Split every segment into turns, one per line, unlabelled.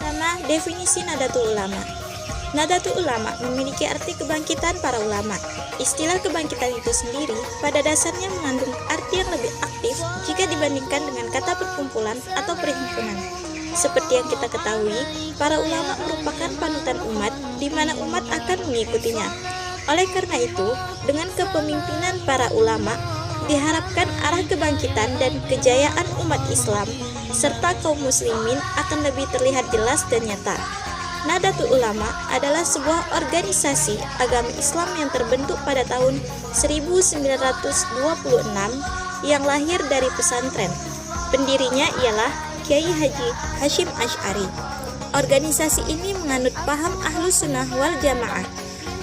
Pertama, definisi Nahdlatul Ulama. Nahdlatul Ulama memiliki arti kebangkitan para ulama. Istilah kebangkitan itu sendiri pada dasarnya mengandung arti yang lebih aktif jika dibandingkan dengan kata perkumpulan atau perhimpunan. Seperti yang kita ketahui, para ulama merupakan panutan umat di mana umat akan mengikutinya. Oleh karena itu, dengan kepemimpinan para ulama, diharapkan arah kebangkitan dan kejayaan umat Islam serta kaum muslimin akan lebih terlihat jelas dan nyata. Nahdlatul Ulama adalah sebuah organisasi agama Islam yang terbentuk pada tahun 1926 yang lahir dari pesantren. Pendirinya ialah Kiai Haji Hasyim Asy'ari. Organisasi ini menganut paham Ahlus Sunnah wal Jamaah.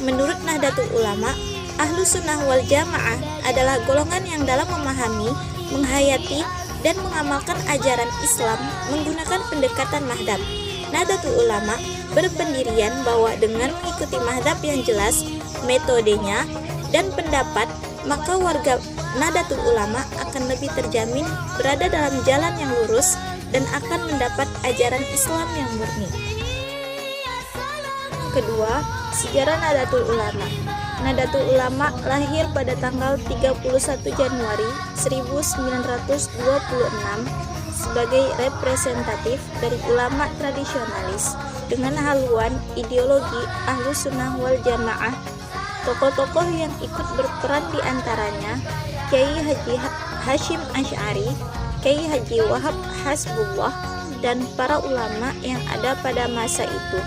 Menurut Nahdlatul Ulama, Ahlus Sunnah wal Jamaah adalah golongan yang dalam memahami, menghayati, dan mengamalkan ajaran Islam menggunakan pendekatan madhab. Nahdlatul Ulama berpendirian bahwa dengan mengikuti madhab yang jelas, metodenya, dan pendapat, maka warga Nahdlatul Ulama akan lebih terjamin berada dalam jalan yang lurus dan akan mendapat ajaran Islam yang murni. Kedua, sejarah Nahdlatul Ulama. Nahdlatul Ulama lahir pada tanggal 31 Januari 1926 sebagai representatif dari ulama tradisionalis dengan haluan ideologi Ahlus Sunnah wal Jamaah. Tokoh-tokoh yang ikut berperan diantaranya Kiai Haji Hasyim Asy'ari, Kiai Haji Wahab Hasbullah, dan para ulama yang ada pada masa itu.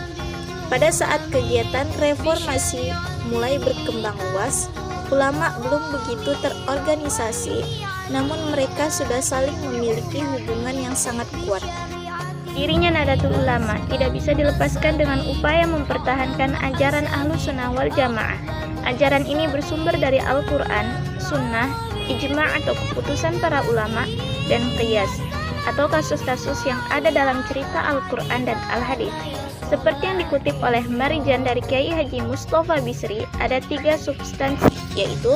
Pada saat kegiatan reformasi mulai berkembang luas, ulama belum begitu terorganisasi, namun mereka sudah saling memiliki hubungan yang sangat kuat. Dirinya Nahdlatul Ulama tidak bisa dilepaskan dengan upaya mempertahankan ajaran Ahlus Sunnah wal Jamaah. Ajaran ini bersumber dari Al-Quran, Sunnah, Ijma' atau keputusan para ulama, dan Qiyas atau kasus-kasus yang ada dalam cerita Al-Quran dan Al-Hadis. Seperti yang dikutip oleh Marijan dari Kiai Haji Mustafa Bisri, ada 3 substansi, yaitu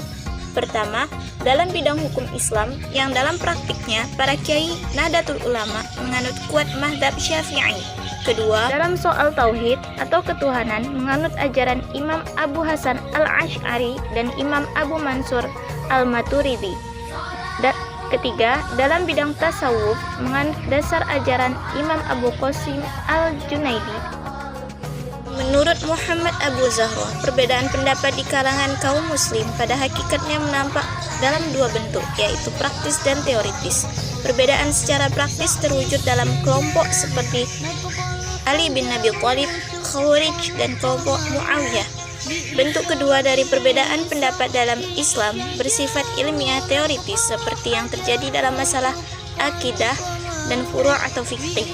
pertama, dalam bidang hukum Islam yang dalam praktiknya para Kiai Nahdlatul Ulama menganut kuat mazhab Syafi'i. Kedua, dalam soal tauhid atau ketuhanan menganut ajaran Imam Abu Hasan Al-Asy'ari dan Imam Abu Mansur Al-Maturidi. Ketiga, dalam bidang tasawuf menganut dasar ajaran Imam Abu Qasim Al-Junaidi. Menurut Muhammad Abu Zahra, perbedaan pendapat di kalangan kaum muslim pada hakikatnya menampak dalam 2 bentuk, yaitu praktis dan teoritis. Perbedaan secara praktis terwujud dalam kelompok seperti Ali bin Abi Thalib, Khawarij, dan kelompok Muawiyah. Bentuk kedua dari perbedaan pendapat dalam Islam bersifat ilmiah teoritis seperti yang terjadi dalam masalah akidah dan furu' atau fikih.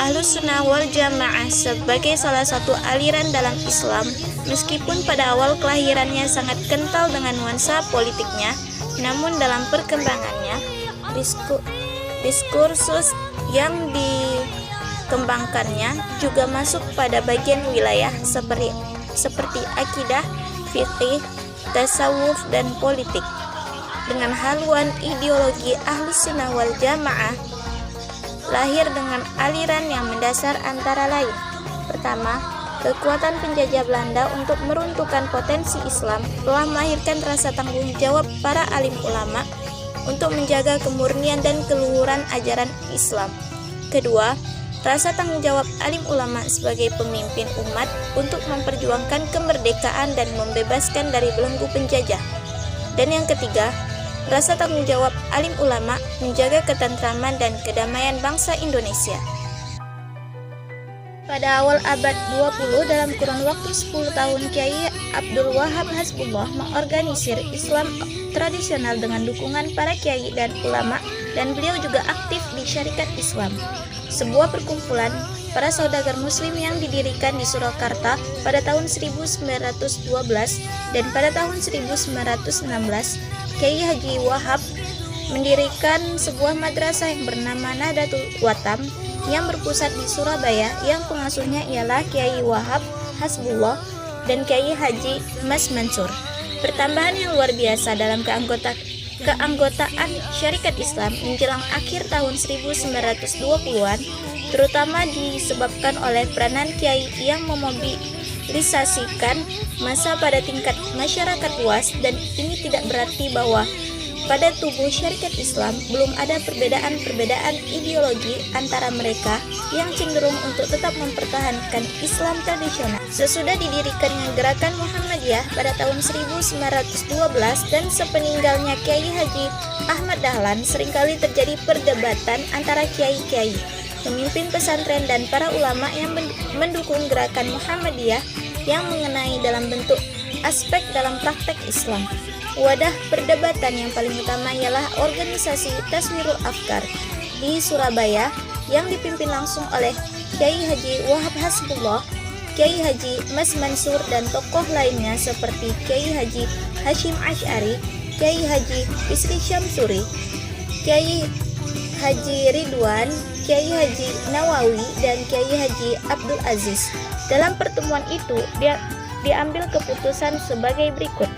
Ahlus Sunnah wal Jamaah sebagai salah satu aliran dalam Islam, meskipun pada awal kelahirannya sangat kental dengan nuansa politiknya, namun dalam perkembangannya, diskursus yang dikembangkannya juga masuk pada bagian wilayah seperti akidah, fikih, tasawuf, dan politik. Dengan haluan ideologi Ahlus Sunnah wal Jamaah, lahir dengan aliran yang mendasar antara lain. Pertama, kekuatan penjajah Belanda untuk meruntuhkan potensi Islam telah melahirkan rasa tanggung jawab para alim ulama untuk menjaga kemurnian dan keluhuran ajaran Islam. Kedua, rasa tanggung jawab alim ulama sebagai pemimpin umat untuk memperjuangkan kemerdekaan dan membebaskan dari belenggu penjajah. Dan yang ketiga, rasa tanggung jawab alim ulama menjaga ketentraman dan kedamaian bangsa Indonesia. Pada awal abad 20 dalam kurun waktu 10 tahun, Kiai Abdul Wahab Hasbullah mengorganisir Islam tradisional dengan dukungan para kiai dan ulama, dan beliau juga aktif di Syarikat Islam, sebuah perkumpulan para saudagar muslim yang didirikan di Surakarta pada tahun 1912, dan pada tahun 1916 Kiai Haji Wahab mendirikan sebuah madrasah yang bernama Nahdlatul Watam yang berpusat di Surabaya, yang pengasuhnya ialah Kiai Wahab Hasbullah dan Kiai Haji Mas Mansur. Pertambahan yang luar biasa dalam keanggotaan Syarikat Islam menjelang akhir tahun 1920-an terutama disebabkan oleh peranan kiai yang memobilisasikan massa pada tingkat masyarakat luas, dan ini tidak berarti bahwa pada tubuh syarikat Islam belum ada perbedaan-perbedaan ideologi antara mereka yang cenderung untuk tetap mempertahankan Islam tradisional. Sesudah didirikannya Gerakan Muhammadiyah pada tahun 1912 dan sepeninggalnya Kiai Haji Ahmad Dahlan, seringkali terjadi perdebatan antara kiai-kiai, pemimpin pesantren dan para ulama yang mendukung Gerakan Muhammadiyah yang mengenai dalam bentuk aspek dalam praktek Islam. Wadah perdebatan yang paling utama ialah organisasi Taswirul Afkar di Surabaya yang dipimpin langsung oleh Kiai Haji Wahab Hasbullah, Kiai Haji Mas Mansur, dan tokoh lainnya seperti Kiai Haji Hashim Asy'ari, Kiai Haji Bisri Syamsuri, Kiai Haji Ridwan, Kiai Haji Nawawi, dan Kiai Haji Abdul Aziz. Dalam pertemuan itu diambil keputusan sebagai berikut.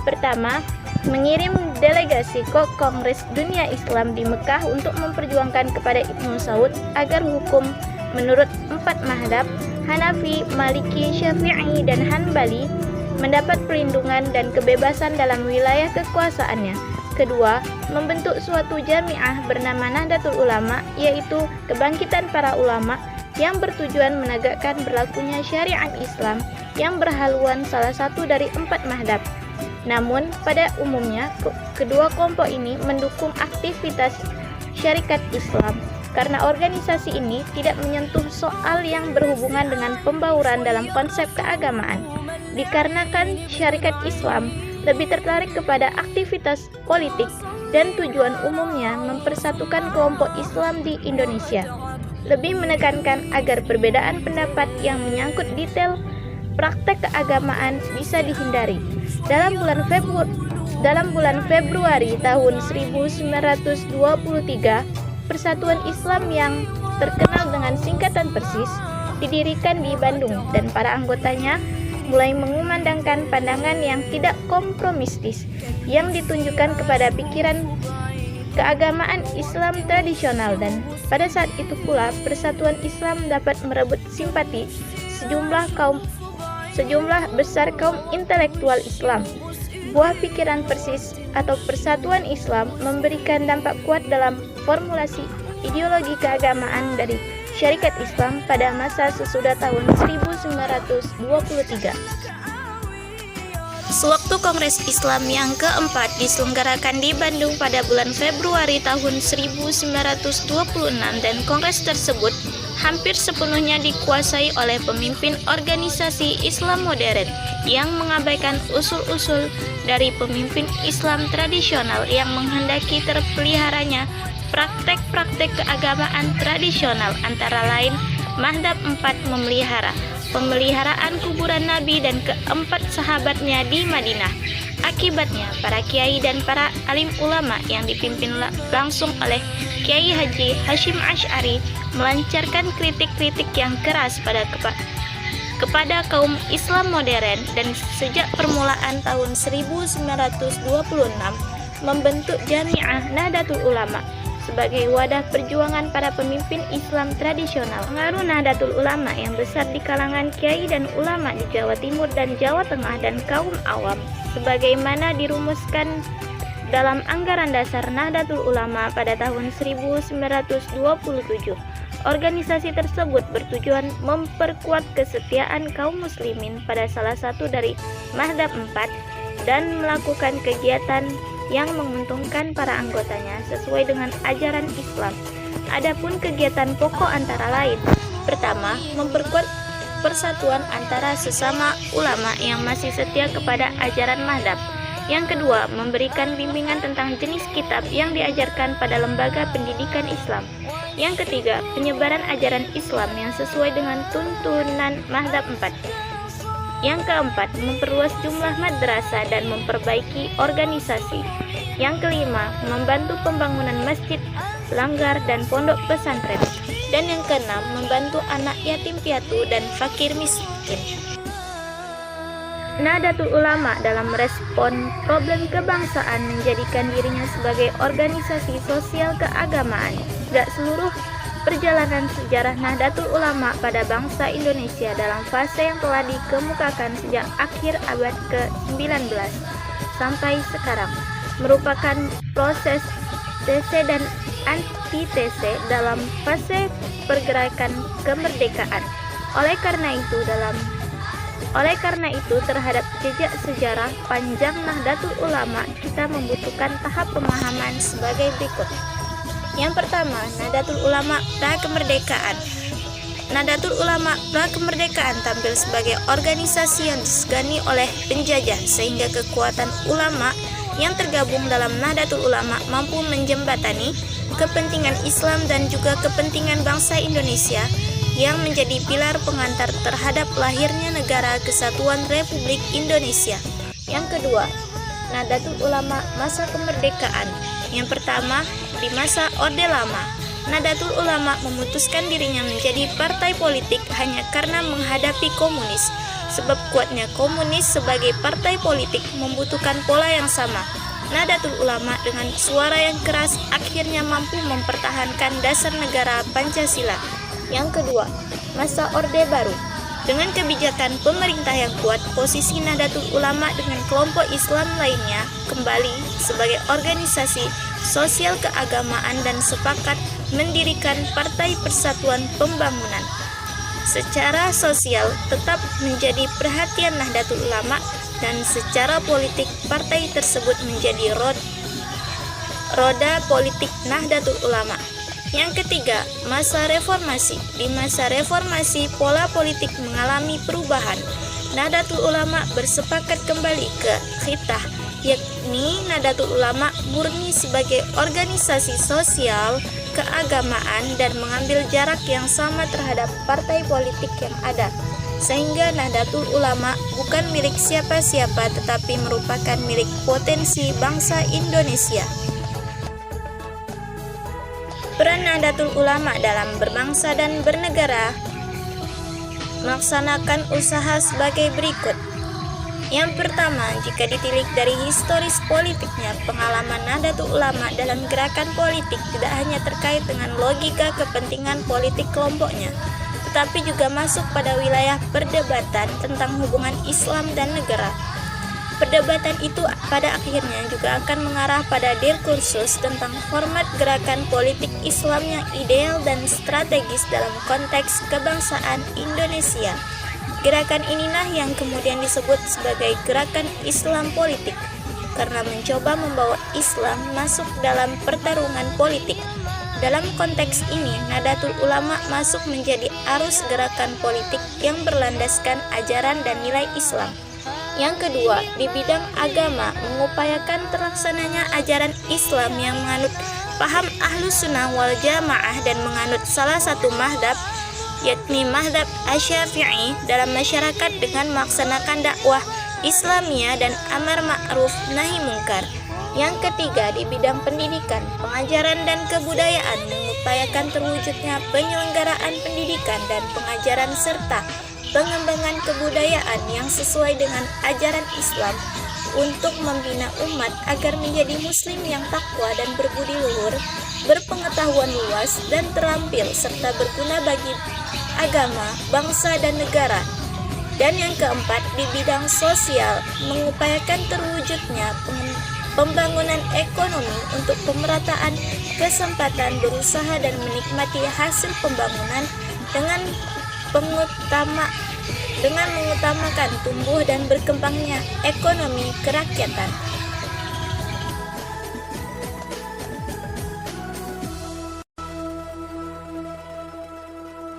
Pertama, mengirim delegasi ke Kongres Dunia Islam di Mekah untuk memperjuangkan kepada Ibnu Saud agar hukum menurut 4 mazhab Hanafi, Maliki, Syafi'i, dan Hanbali mendapat perlindungan dan kebebasan dalam wilayah kekuasaannya. Kedua, membentuk suatu jamiah bernama Nahdlatul Ulama, yaitu kebangkitan para ulama yang bertujuan menegakkan berlakunya syariat Islam yang berhaluan salah satu dari 4 mazhab. Namun, pada umumnya, kedua kelompok ini mendukung aktivitas syarikat Islam karena organisasi ini tidak menyentuh soal yang berhubungan dengan pembauran dalam konsep keagamaan. Dikarenakan syarikat Islam lebih tertarik kepada aktivitas politik dan tujuan umumnya mempersatukan kelompok Islam di Indonesia, lebih menekankan agar perbedaan pendapat yang menyangkut detail praktek keagamaan bisa dihindari. Dalam bulan Februari tahun 1923, Persatuan Islam yang terkenal dengan singkatan Persis didirikan di Bandung, dan para anggotanya mulai mengumandangkan pandangan yang tidak kompromistis yang ditunjukkan kepada pikiran keagamaan Islam tradisional, dan pada saat itu pula Persatuan Islam dapat merebut simpati sejumlah besar kaum intelektual Islam. Buah pikiran Persis atau Persatuan Islam memberikan dampak kuat dalam formulasi ideologi keagamaan dari syarikat Islam pada masa sesudah tahun 1923. Sewaktu Kongres Islam yang keempat diselenggarakan di Bandung pada bulan Februari tahun 1926, dan kongres tersebut hampir sepenuhnya dikuasai oleh pemimpin organisasi Islam modern yang mengabaikan usul-usul dari pemimpin Islam tradisional yang menghendaki terpeliharanya praktek-praktek keagamaan tradisional, antara lain mazhab 4 memelihara pemeliharaan kuburan Nabi dan keempat sahabatnya di Madinah. Akibatnya, para kiai dan para alim ulama yang dipimpin langsung oleh Kiai Haji Hashim Asy'ari melancarkan kritik-kritik yang keras kepada kaum Islam modern, dan sejak permulaan tahun 1926 membentuk Jamiah Nahdlatul Ulama sebagai wadah perjuangan para pemimpin Islam tradisional. Pengaruh Nahdlatul Ulama yang besar di kalangan kiai dan ulama di Jawa Timur dan Jawa Tengah dan kaum awam, sebagaimana dirumuskan dalam anggaran dasar Nahdlatul Ulama pada tahun 1927. Organisasi tersebut bertujuan memperkuat kesetiaan kaum muslimin pada salah satu dari mazhab 4 dan melakukan kegiatan yang menguntungkan para anggotanya sesuai dengan ajaran Islam. Adapun kegiatan pokok antara lain: pertama, memperkuat persatuan antara sesama ulama yang masih setia kepada ajaran mazhab. Yang kedua, memberikan bimbingan tentang jenis kitab yang diajarkan pada lembaga pendidikan Islam. Yang ketiga, penyebaran ajaran Islam yang sesuai dengan tuntunan mazhab 4. Yang keempat, memperluas jumlah madrasah dan memperbaiki organisasi. Yang kelima, membantu pembangunan masjid, langgar, dan pondok pesantren. Dan yang keenam, membantu anak yatim piatu dan fakir miskin. Nahdlatul Ulama dalam merespon problem kebangsaan menjadikan dirinya sebagai organisasi sosial keagamaan. Gak seluruh perjalanan sejarah Nahdlatul Ulama pada bangsa Indonesia dalam fase yang telah dikemukakan sejak akhir abad ke-19 sampai sekarang, merupakan proses tese dan antitese dalam fase pergerakan kemerdekaan. Oleh karena itu terhadap jejak sejarah panjang Nahdlatul Ulama kita membutuhkan tahap pemahaman sebagai berikut. Yang pertama, Nahdlatul Ulama pra-kemerdekaan. Nahdlatul Ulama pra-kemerdekaan tampil sebagai organisasi yang disegani oleh penjajah, sehingga kekuatan ulama yang tergabung dalam Nahdlatul Ulama mampu menjembatani kepentingan Islam dan juga kepentingan bangsa Indonesia yang menjadi pilar pengantar terhadap lahirnya Negara Kesatuan Republik Indonesia. Yang kedua, Nahdlatul Ulama masa kemerdekaan. Yang pertama, di masa Orde Lama, Nahdlatul Ulama memutuskan dirinya menjadi partai politik hanya karena menghadapi komunis. Sebab kuatnya komunis sebagai partai politik membutuhkan pola yang sama. Nahdlatul Ulama dengan suara yang keras akhirnya mampu mempertahankan dasar negara Pancasila. Yang kedua, masa Orde Baru. Dengan kebijakan pemerintah yang kuat, posisi Nahdlatul Ulama dengan kelompok Islam lainnya kembali sebagai organisasi sosial keagamaan dan sepakat mendirikan Partai Persatuan Pembangunan. Secara sosial tetap menjadi perhatian Nahdlatul Ulama dan secara politik partai tersebut menjadi roda politik Nahdlatul Ulama. Yang ketiga, masa reformasi. Di masa reformasi, pola politik mengalami perubahan. Nahdlatul Ulama bersepakat kembali ke khitah, yakni Nahdlatul Ulama murni sebagai organisasi sosial keagamaan dan mengambil jarak yang sama terhadap partai politik yang ada. Sehingga Nahdlatul Ulama bukan milik siapa-siapa tetapi merupakan milik potensi bangsa Indonesia. Peran Nahdlatul Ulama dalam berbangsa dan bernegara melaksanakan usaha sebagai berikut. Yang pertama, jika ditilik dari historis politiknya, pengalaman Nahdlatul Ulama dalam gerakan politik tidak hanya terkait dengan logika kepentingan politik kelompoknya, tetapi juga masuk pada wilayah perdebatan tentang hubungan Islam dan negara. Perdebatan itu pada akhirnya juga akan mengarah pada diskursus tentang format gerakan politik Islam yang ideal dan strategis dalam konteks kebangsaan Indonesia. Gerakan inilah yang kemudian disebut sebagai gerakan Islam politik, karena mencoba membawa Islam masuk dalam pertarungan politik. Dalam konteks ini, Nahdlatul Ulama masuk menjadi arus gerakan politik yang berlandaskan ajaran dan nilai Islam. Yang kedua, di bidang agama, mengupayakan terlaksananya ajaran Islam yang menganut paham Ahlus Sunnah wal Jamaah dan menganut salah satu mazhab, yakni mazhab Asy-Syafi'i dalam masyarakat dengan melaksanakan dakwah Islamiyah dan amar ma'ruf nahi mungkar. Yang ketiga, di bidang pendidikan, pengajaran dan kebudayaan, mengupayakan terwujudnya penyelenggaraan pendidikan dan pengajaran serta pengembangan kebudayaan yang sesuai dengan ajaran Islam untuk membina umat agar menjadi muslim yang takwa dan berbudi luhur, berpengetahuan luas dan terampil serta berguna bagi agama, bangsa dan negara. Dan yang keempat, di bidang sosial, mengupayakan terwujudnya pembangunan ekonomi untuk pemerataan kesempatan berusaha dan menikmati hasil pembangunan dengan mengutamakan tumbuh dan berkembangnya ekonomi kerakyatan.